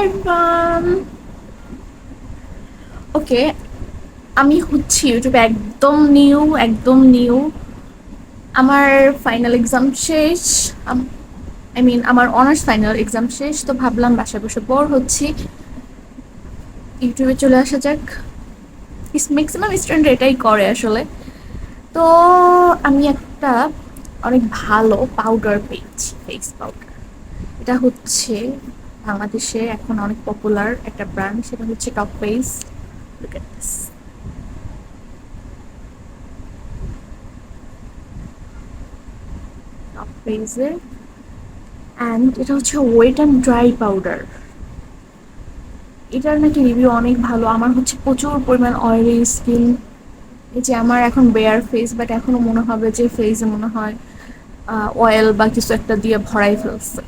Everyone. ওকে, আমি হচ্ছি ইউটিউবে একদম নিউ। আমার ফাইনাল এক্সাম শেষ। আই মিন আমার অনার্স ফাইনাল এক্সাম শেষ, তো ভাবলাম বাসায় বসে বোর হচ্ছি, ইউটিউবে চলে আসা যাক। ম্যাক্সিমাম স্টুডেন্ট এটাই করে আসলে। তো আমি একটা অনেক ভালো পাউডার পেয়েছি, ফেস পাউডার। এটা হচ্ছে বাংলাদেশে এখন অনেক পপুলার একটা ব্র্যান্ড, সেটা হচ্ছে top face. Look at this. Top ফেসের, অ্যান্ড এটা হচ্ছে ওয়েট অ্যান্ড ড্রাই পাউডার। এটার নাকি রিভিউ অনেক ভালো। আমার হচ্ছে প্রচুর পরিমাণ অয়েলি স্কিন। এই যে আমার এখন বেয়ার ফেস, বাট এখনো মনে হবে যে ফেসে মনে হয় অয়েল বা কিছু একটা দিয়ে ভরাই ফেলছে।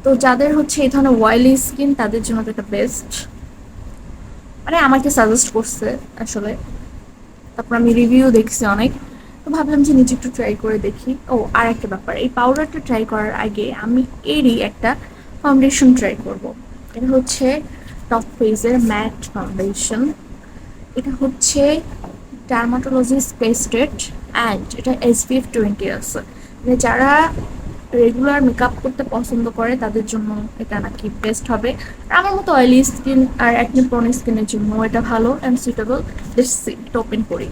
তো যাদের হচ্ছে এই ধরনের অয়েলি স্কিন তাদের জন্য তো এটা বেস্ট, মানে আমাকে সাজেস্ট করছে আসলে। তারপর আমি রিভিউ দেখছি অনেক, তো ভাবলাম যে নিজে একটু ট্রাই করে দেখি। ও আর একটা ব্যাপার, এই পাউডারটা ট্রাই করার আগে আমি এরই একটা ফাউন্ডেশন ট্রাই করব। এটা হচ্ছে টপ ফেজের ম্যাট ফাউন্ডেশন। এটা হচ্ছে ডার্মাটোলজিস্ট পেস্টেড, অ্যান্ড এটা SPF 20 আছে। মানে যারা রেগুলার মেকআপ করতে পছন্দ করে তাদের জন্য এটা নাকি বেস্ট হবে। আর আমার মতো অয়েলি স্কিন আর একনি প্রোন স্কিনের জন্য এটা ভালো অ্যান্ড সুইটেবল। এটা ওপেন করি।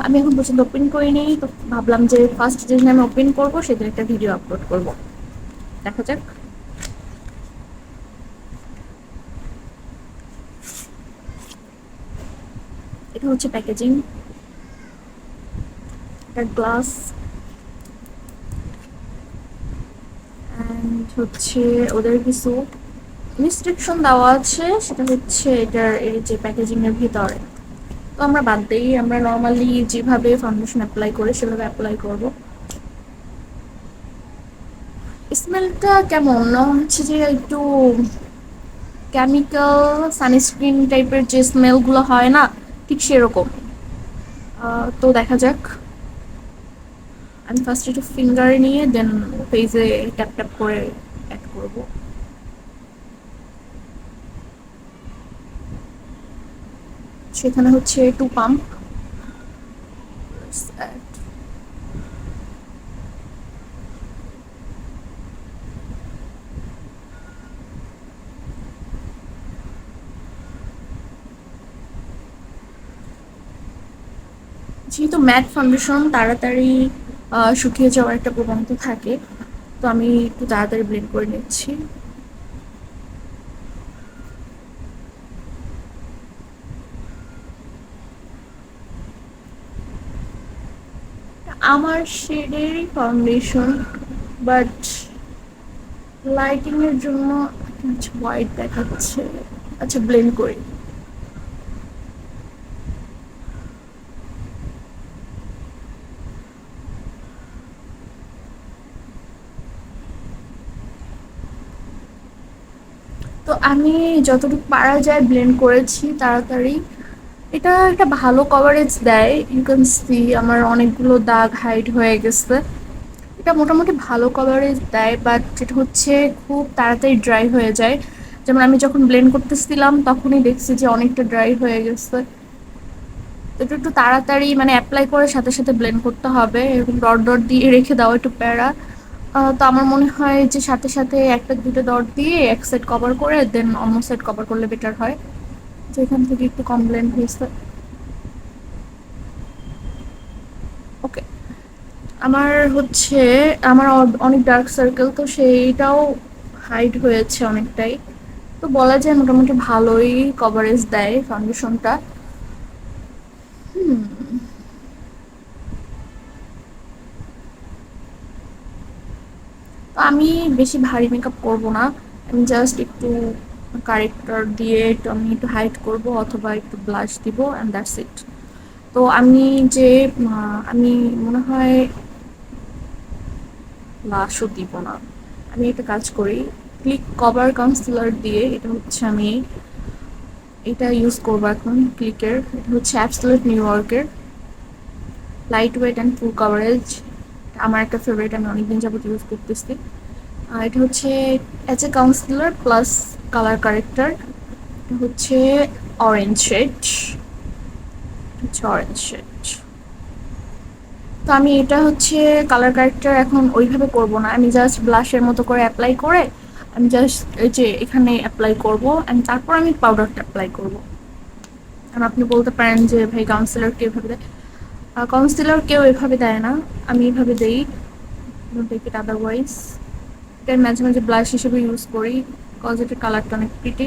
আমি এখন পর্যন্ত ওপেন করিনি, তো ভাবলাম যে ফার্স্ট যেদিন আমি ওপেন করবো সেদিন একটা ভিডিও আপলোড করব। দেখা যাক। এটা হচ্ছে প্যাকেজিং, একটা গ্লাস, অ্যান্ড হচ্ছে ওদের কিছু ইনস্ট্রাকশন দেওয়া আছে, সেটা হচ্ছে এটার এই যে প্যাকেজিং এর ভিতরে। তো আমরা বাদ দিই, আমরা নর্মালি যেভাবে ফাউন্ডেশন অ্যাপ্লাই করি সেভাবে অ্যাপ্লাই করব। স্মেলটা কেমন না হচ্ছে যে একটু কেমিক্যাল সানস্ক্রিন টাইপের যে স্মেলগুলো হয় না, ঠিক সেরকম। তো দেখা যাক। আমি ফার্স্ট একটু ফিঙ্গারে নিয়ে দেন ফেসে ট্যাপ ট্যাপ করে অ্যাড করব। সেখানে হচ্ছে টু পাম্প। যেহেতু ম্যাট ফাউন্ডেশন তাড়াতাড়ি শুকিয়ে যাওয়ার একটা প্রবণতা থাকে, তো আমি একটু তাড়াতাড়ি ব্লেন্ড করে নিচ্ছি। আমার শেডেরই ফাউন্ডেশন, বাট লাইটিং এর জন্য হোয়াইট দেখাচ্ছে। আচ্ছা, ব্লেন্ড করি। তো আমি যতটুকু পারা যায় ব্লেন্ড করেছি তাড়াতাড়ি। এটা একটা ভালো কভারেজ দেয়, ইউ ক্যান সি আমার অনেকগুলো দাগ হাইড হয়ে গেছে। এটা মোটামুটি ভালো কভারেজ দেয়, বাট যেটা হচ্ছে খুব তাড়াতাড়ি ড্রাই হয়ে যায়। যেমন আমি যখন ব্লেন্ড করতেছিলাম তখনই দেখছি যে অনেকটা ড্রাই হয়ে গেছে। তো এটা একটু তাড়াতাড়ি মানে অ্যাপ্লাই করে সাথে সাথে ব্লেন্ড করতে হবে, এরকম ডট ডট দিয়ে রেখে দাও একটু প্যারা। তো আমার মনে হয় যে সাথে সাথে একটা দুটো ডট দিয়ে এক সাইড কভার করে দেন অন্য সাইড কভার করলে বেটার হয়, যেখান থেকে একটু কম ব্লেন্ড হয়েছে। ওকে, আমার হচ্ছে আমার অনেক ডার্ক সার্কেল, তো সেইটাও হাইড হয়েছে অনেকটাই। তো বলা যায় মোটামুটি ভালোই কভারেজ দেয় ফাউন্ডেশনটা। তো আমি বেশি ভারী মেকআপ করব না, আমি জাস্ট একটু কারেক্টর দিয়ে একটু আমি একটু হাইড করব অথবা একটু ব্লাশ দিব অ্যান্ড দ্যাটস ইট। তো আমি যে আমি মনে হয় ব্লাশও দিব না। আমি একটা কাজ করি, ক্লিক কভার কনসিলার দিয়ে, এটা হচ্ছে আমি এটা ইউজ করবো এখন ক্লিকের। এটা হচ্ছে অ্যাবসলিউট নিউ ইয়র্কের light weight and full coverage. আমার একটা ফেভারিট, আমি অনেকদিন যাবত ইউজ করতেছি। এটা হচ্ছে as a councillor plus colour corrector, হচ্ছে অরেঞ্জ শেড, হচ্ছে অরেঞ্জ শেড। তো আমি এটা হচ্ছে কালার কারেক্টার এখন ওইভাবে করব না, আমি জাস্ট ব্লাশের মতো করে অ্যাপ্লাই করে আমি জাস্ট এই যে এখানে অ্যাপ্লাই করব, অ্যান্ড তারপর আমি পাউডারটা অ্যাপ্লাই করব। কারণ আপনি বলতে পারেন যে ভাই কাউন্সিলর কেউ এভাবে দেয়, কাউন্সিলর কেউ এভাবে দেয় না, আমি এভাবে দেই, টেক ইট আদারওয়াইজ। এটা মাঝে মাঝে ব্লাশ হিসেবে ইউজ করি, বিকজ এটার কালারটা অনেক প্রিটি।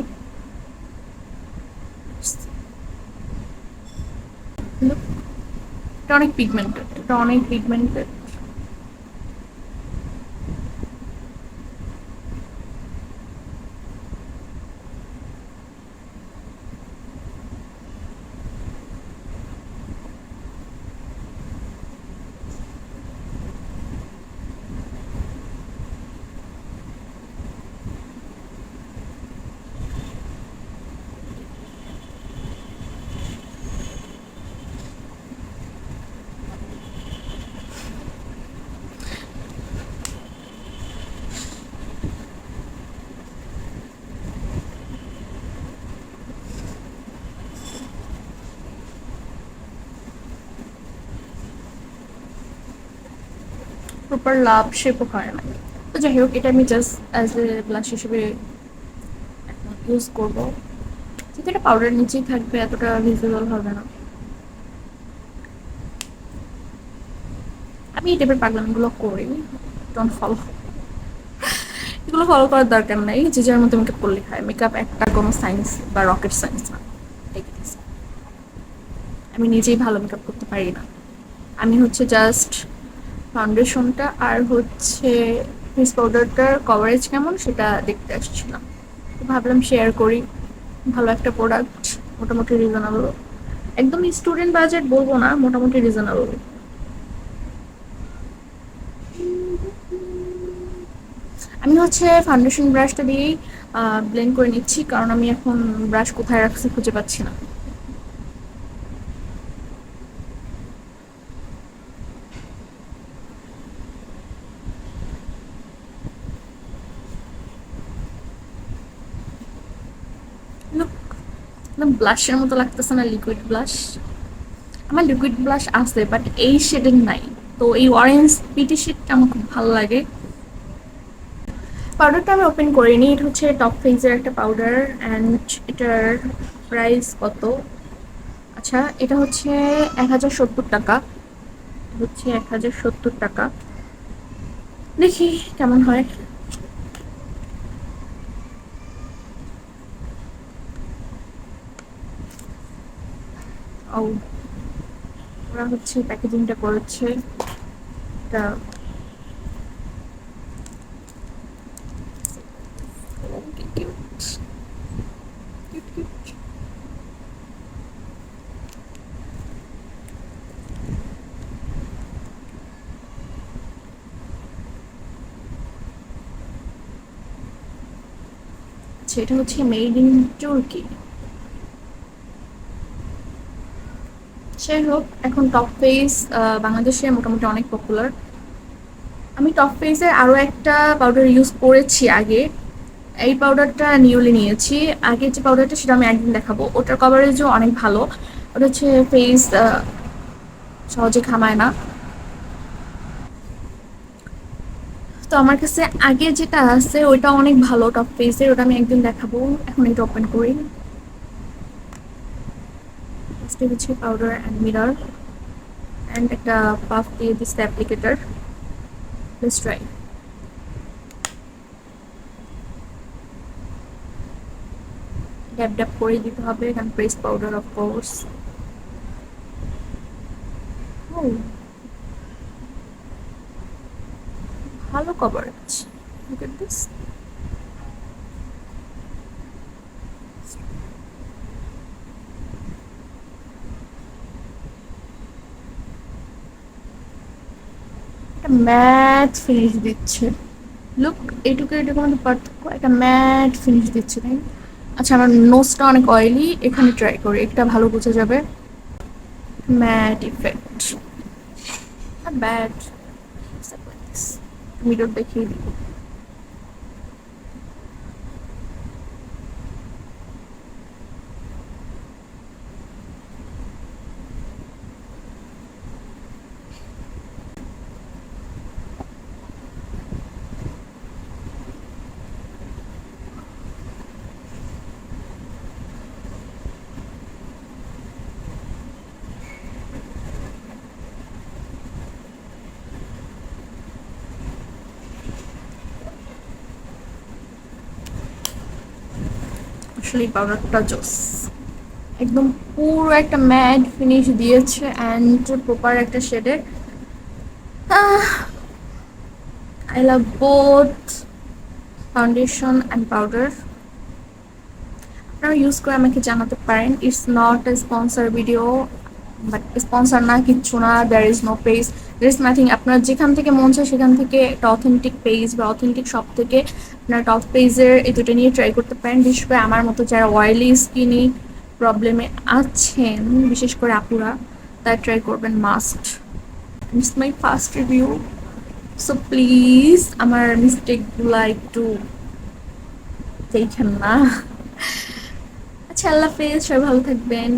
এটা অনেক পিগমেন্টেড, এটা অনেক পিগমেন্টেড। প্রপার লাভ শেপও হয় না। তো যাই হোক, এটা আমি জাস্ট অ্যাজ এ ব্লাশ হিসেবে এখন ইউজ করবো, যেহেতু এটা পাউডার নিচেই থাকবে, এতটা ভিজিবল হবে না। আমি এই টাইপের পাগলামিগুলো করি, ডোন্ট ফলো, এগুলো ফলো করার দরকার নাই, যে যার মতো মেকআপ করলে হয়। মেকআপ একটা কোনো সায়েন্স বা রকেট সায়েন্স না, আমি নিজেই ভালো মেকআপ করতে পারি না। আমি হচ্ছে জাস্ট ফাউন্ডেশনটা আর হচ্ছে ফেস পাউডারটার কভারেজ কেমন সেটা দেখতে আসছিলাম, তো ভাবলাম শেয়ার করি। ভালো একটা প্রোডাক্ট, মোটামুটি রিজনেবল, একদম স্টুডেন্ট বাজেট বলবো না, মোটামুটি রিজনেবল। আমি হচ্ছে ফাউন্ডেশন ব্রাশটা দিয়েই ব্লেন্ড করে নিচ্ছি, কারণ আমি এখন ব্রাশ কোথায় রাখছি খুঁজে পাচ্ছি না। একদম ব্লাশের মতো লাগতেছে না লিকুইড ব্লাশ? আমার লিকুইড ব্লাশ আছে, বাট এই শেডের নাই। তো এই অরেঞ্জ পিটি শেডটা আমার খুব ভালো লাগে। পাউডারটা আমি ওপেন করিনি, এটা হচ্ছে টপ ফেজের একটা পাউডার, অ্যান্ড এটার প্রাইস কত? আচ্ছা, এটা হচ্ছে 1070 টাকা, হচ্ছে 1070 টাকা। দেখি কেমন হয়। ও, ওরা হচ্ছে প্যাকেজিংটা করেছে, এটা আচ্ছা, এটা হচ্ছে মেড ইন তুর্কি। যাই হোক, এখন টপ ফেস বাংলাদেশে মোটামুটি অনেক পপুলার। আমি টপ ফেসের আরও একটা পাউডার ইউজ করেছি আগে, এই পাউডারটা নিউলি নিয়েছি। আগে যে পাউডারটা সেটা আমি একদিন দেখাবো, ওটার কভারেজও অনেক ভালো। ওটা হচ্ছে ফেস সহজে ঘামায় না। তো আমার কাছে আগে যেটা আছে ওইটা অনেক ভালো টপ ফেসের, ওটা আমি একদিন দেখাবো। এখন এটা ওপেন করি। ফার্স্টে হচ্ছে পাউডার অ্যান্ড মিরর, অ্যান্ড একটা পাফ দিয়ে দিচ্ছে applicator. Let's try. Dab dab করে দিতে হবে, কারণ press powder of course. Oh, ভালো কভারেজ, লুক এট দিস। একটা ম্যাট ফিনিশ দিচ্ছে, লুক, এইটুকু এটুকু মধ্যে পার্থক্য, একটা ম্যাট ফিনিশ দিচ্ছে, তাই না? আচ্ছা, আমার নোজটা অনেক অয়েলি, এখানে ট্রাই করি, এটা ভালো বোঝা যাবে। ম্যাট ইফেক্ট, ব্যাড, মিরর দেখিয়ে দিব। আসলে এই পাউডারটা জোস, একদম পুরো একটা ম্যাট ফিনিশ দিয়েছে অ্যান্ড প্রপার একটা শেডের। I love both foundation and powder. আপনারা ইউজ করে আমাকে জানাতে পারেন। It's not a sponsor video, but sponsor না, কিচ্ছু না, there is no page, there is nothing. আপনার যেখান থেকে মন চায় সেখান থেকে একটা অথেন্টিক পেজ বা অথেন্টিক শপ থেকে আপনার টপ পেজের এই দুটো নিয়ে ট্রাই করতে পারেন। বিশেষ করে আমার মতো যারা অয়েলি স্কিনি প্রবলেমে আছেন, বিশেষ করে আপুরা, তারা ট্রাই করবেন must. It's my first review, so please আমার মিস্টেকগুলা একটু দেখেন না। আচ্ছা, আল্লাহ হাফেজ, সবাই ভালো থাকবেন।